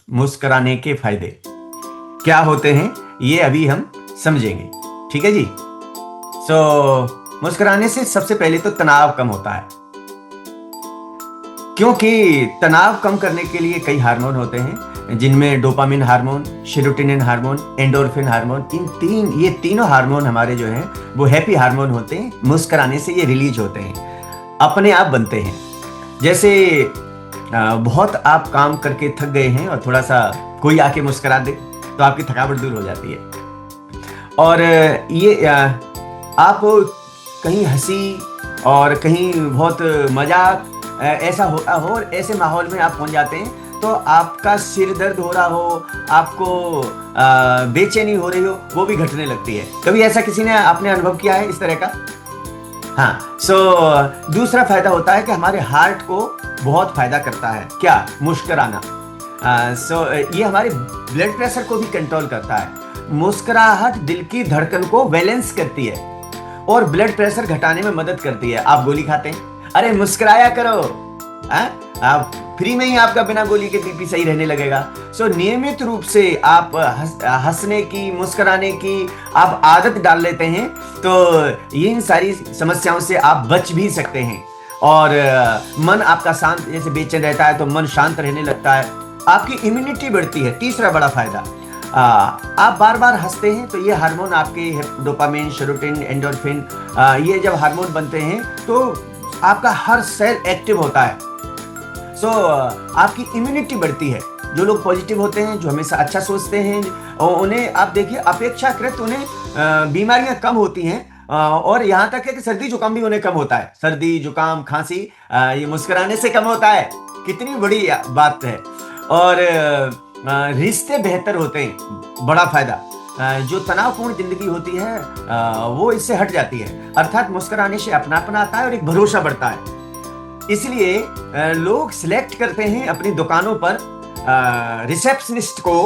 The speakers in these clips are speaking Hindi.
मुस्कुराने के फायदे क्या होते हैं, ये अभी हम समझेंगे। ठीक है जी। मुस्कुराने से सबसे पहले तो तनाव कम होता है, क्योंकि तनाव कम करने के लिए कई हार्मोन होते हैं, जिनमें dopamine hormone, serotonin hormone, endorphin hormone, ये तीनों हार्मोन हमारे जो हैं वो हैप्पी हार्मोन होते हैं। मुस्कुराने से ये रिलीज होते हैं, अपने आप बनते हैं। जैसे बहुत आप काम करके थक गए हैं और थोड़ा सा कोई आके मुस्कुरा दे तो आपकी थकावट दूर हो जाती है। और आप कहीं हंसी और कहीं बहुत मजाक ऐसा हो और ऐसे माहौल में आप पहुंच जाते हैं तो आपका सिर दर्द हो रहा हो, आपको बेचैनी हो रही हो, वो भी घटने लगती है। कभी ऐसा किसी ने आपने अनुभव किया है इस तरह का? हाँ। दूसरा फायदा होता है कि हमारे हार्ट को बहुत फायदा करता है क्या, मुस्कुराना। ये हमारे ब्लड प्रेशर को भी कंट्रोल करता है। मुस्कुराहट दिल की धड़कन को बैलेंस करती है और ब्लड प्रेशर घटाने में मदद करती है। आप गोली खाते हैं, अरे मुस्कुराया करो, आप फ्री में ही आपका बिना गोली के बीपी सही रहने लगेगा। नियमित रूप से आप हंसने की, मुस्कुराने की आप आदत डाल लेते हैं तो इन सारी समस्याओं से आप बच भी सकते हैं। और मन आपका शांत, जैसे बेचैन रहता है तो मन शांत रहने लगता है, आपकी इम्यूनिटी बढ़ती है। तीसरा बड़ा फायदा, आप बार बार हंसते हैं तो ये हार्मोन आपके डोपामिन, सेरोटोनिन, एंडोर्फिन, ये जब हार्मोन बनते हैं तो आपका हर सेल एक्टिव होता है। आपकी इम्यूनिटी बढ़ती है। जो लोग पॉजिटिव होते हैं, जो हमेशा अच्छा सोचते हैं, उन्हें आप देखिए अपेक्षाकृत उन्हें बीमारियां कम होती हैं। और यहाँ तक है कि सर्दी जुकाम भी उन्हें कम होता है। सर्दी जुकाम खांसी ये मुस्कुराने से कम होता है। कितनी बड़ी बात है। और रिश्ते बेहतर होते हैं, बड़ा फायदा। जो तनावपूर्ण जिंदगी होती है वो इससे हट जाती है। अर्थात मुस्कुराने से अपनापन आता है और एक भरोसा बढ़ता है। इसलिए लोग सिलेक्ट करते हैं अपनी दुकानों पर रिसेप्शनिस्ट को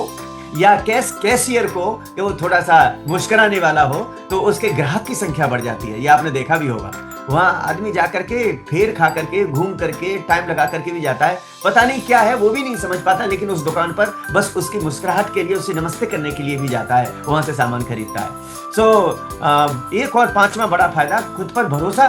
या कैशियर को कि वो थोड़ा सा मुस्कुराने वाला हो, तो उसके ग्राहक की संख्या बढ़ जाती है। ये आपने देखा भी होगा। वहां आदमी जा करके फेर खा करके, घूम करके, टाइम लगा करके भी जाता है, पता नहीं क्या है वो भी नहीं समझ पाता, लेकिन उस दुकान पर बस उसकी मुस्कुराहट के लिए, उसे नमस्ते करने के लिए भी जाता है, वहां से सामान खरीदता है। एक और पांचवा बड़ा फायदा, खुद पर भरोसा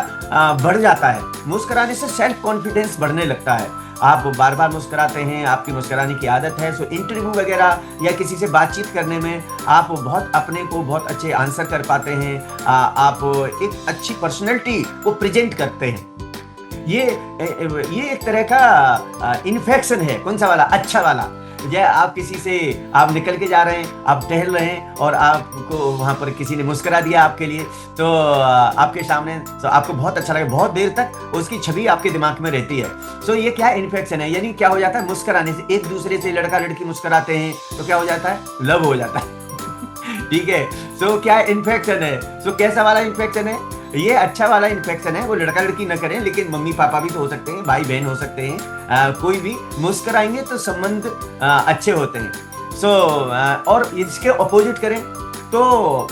बढ़ जाता है। मुस्कुराने से सेल्फ कॉन्फिडेंस बढ़ने लगता है। आप बार बार मुस्कुराते हैं, आपकी मुस्कुराने की आदत है, इंटरव्यू वगैरह या किसी से बातचीत करने में आप बहुत अपने को बहुत अच्छे आंसर कर पाते हैं। आप एक अच्छी पर्सनैलिटी को प्रेजेंट करते हैं। ये एक तरह का इन्फेक्शन है। कौन सा वाला? अच्छा वाला। जय आप किसी से, आप निकल के जा रहे हैं, आप टहल रहे हैं और आपको वहां पर किसी ने मुस्कुरा दिया आपके लिए, तो आपके सामने, तो आपको बहुत अच्छा लगे, बहुत देर तक उसकी छवि आपके दिमाग में रहती है। ये क्या इन्फेक्शन है, यानी क्या हो जाता है, मुस्कुराने से एक दूसरे से लड़का लड़की मुस्कुराते हैं तो क्या हो जाता है, लव हो जाता है। ठीक है। क्या इन्फेक्शन है? कैसा वाला इन्फेक्शन है? ये अच्छा वाला इन्फेक्शन है। वो लड़का लड़की न करें, लेकिन मम्मी पापा भी तो हो सकते हैं, भाई बहन हो सकते हैं, कोई भी मुस्कुराएंगे तो संबंध अच्छे होते हैं। और इसके अपोजिट करें तो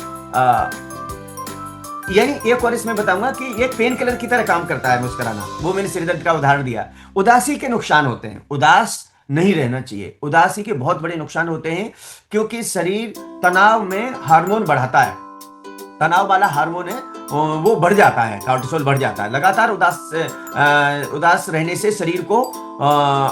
यानी एक और इसमें बताऊंगा कि एक पेन किलर की तरह काम करता है मुस्कुराना। वो मैंने सिरदर्द का उदाहरण दिया। उदासी के नुकसान होते हैं, उदास नहीं रहना चाहिए। उदासी के बहुत बड़े नुकसान होते हैं, क्योंकि शरीर तनाव में हार्मोन बढ़ाता है। तनाव वाला हार्मोन है वो बढ़ जाता है, कॉर्टिसोल बढ़ जाता है। लगातार उदास रहने से शरीर को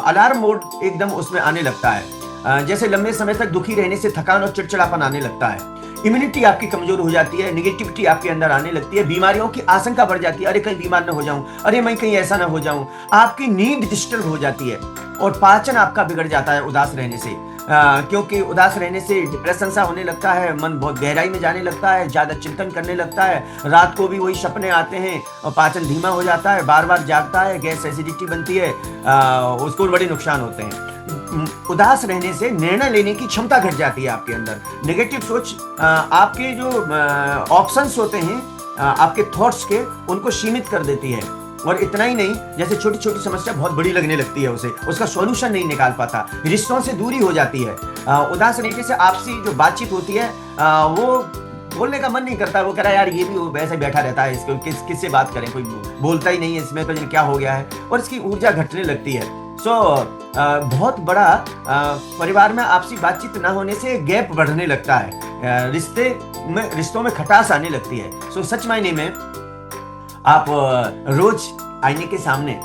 अलार्म मोड एकदम उसमें आने लगता है। जैसे लंबे समय तक दुखी रहने से थकान और चिड़चिड़ापन आने लगता है। इम्यूनिटी आपकी कमजोर हो जाती है, निगेटिविटी आपके अंदर आने लगती है, बीमारियों की आशंका बढ़ जाती है। अरे कहीं बीमार ना हो जाऊं, अरे मैं कहीं ऐसा ना हो जाऊं। आपकी नींद डिस्टर्ब हो जाती है और पाचन आपका बिगड़ जाता है उदास रहने से। क्योंकि उदास रहने से डिप्रेशन सा होने लगता है, मन बहुत गहराई में जाने लगता है, ज्यादा चिंतन करने लगता है, रात को भी वही सपने आते हैं और पाचन धीमा हो जाता है, बार बार जागता है, गैस एसिडिटी बनती है, उसको बड़े नुकसान होते हैं। उदास रहने से निर्णय लेने की क्षमता घट जाती है आपके अंदर। नेगेटिव सोच आपके जो ऑप्शंस होते हैं, आपके थॉट्स के, उनको सीमित कर देती है। और इतना ही नहीं, जैसे छोटी छोटी समस्या बहुत बड़ी लगने लगती है, उसे उसका सॉल्यूशन नहीं निकाल पाता, रिश्तों से दूरी हो जाती है। उदास रहने से आपसी जो बातचीत होती है वो बोलने का मन नहीं करता। वो कह रहा है यार ये भी वैसे बैठा रहता है, इसको किससे बात करें, कोई बोलता ही नहीं है, इसमें तो क्या हो गया है, और इसकी ऊर्जा घटने लगती है। सो बहुत बड़ा परिवार में आपसी बातचीत ना होने से गैप बढ़ने लगता है, रिश्तों में खटास आने लगती है। सो सच मायने में आप रोज आईने के सामने,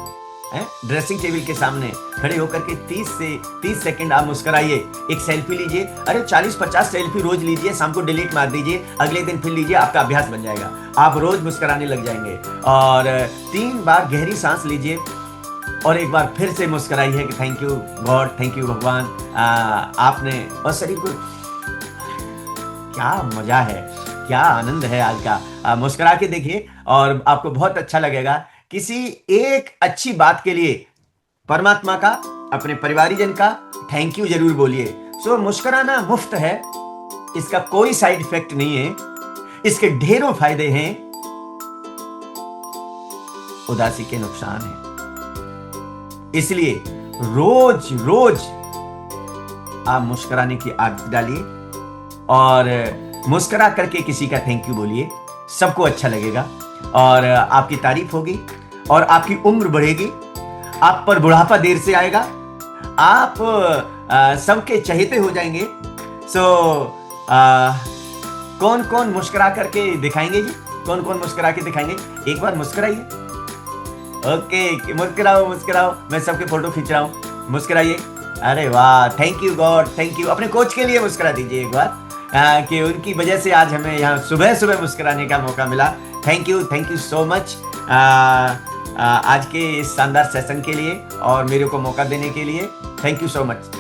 ड्रेसिंग टेबल के सामने खड़े होकर के 30 सेकंड आप मुस्कुराइए, एक सेल्फी लीजिए। अरे 40-50 सेल्फी रोज लीजिए, शाम को डिलीट मार दीजिए, अगले दिन फिर लीजिए, आपका अभ्यास बन जाएगा। आप रोज मुस्कुराने लग जाएंगे। और 3 बार गहरी सांस लीजिए और एक बार फिर से मुस्कुराइए कि thank you God, thank you भगवान, आपने, और शरीर को क्या मजा है, क्या आनंद है आज का। मुस्कुरा के देखिए और आपको बहुत अच्छा लगेगा। किसी एक अच्छी बात के लिए परमात्मा का, अपने परिवारीजन का थैंक यू जरूर बोलिए। सो मुस्कुराना मुफ्त है, इसका कोई साइड इफेक्ट नहीं है, इसके ढेरों फायदे हैं, उदासी के नुकसान हैं। इसलिए रोज रोज आप मुस्कुराने की आदत डालिए और मुस्कुरा करके किसी का थैंक यू बोलिए, सबको अच्छा लगेगा और आपकी तारीफ होगी और आपकी उम्र बढ़ेगी, आप पर बुढ़ापा देर से आएगा, आप सबके चहेते हो जाएंगे। सो कौन कौन मुस्कुरा करके दिखाएंगे जी? कौन कौन मुस्कुरा के दिखाएंगे? एक बार मुस्कुराइए। ओके, मुस्कुराओ मुस्कुराओ, मैं सबके फोटो खींच रहा हूँ, मुस्कुराइए। अरे वाह, thank you God, thank you. अपने कोच के लिए मुस्कुरा दीजिए एक बार, कि उनकी वजह से आज हमें यहाँ सुबह सुबह मुस्कुराने का मौका मिला। थैंक यू सो मच आज के इस शानदार सेशन के लिए और मेरे को मौका देने के लिए। Thank you so much.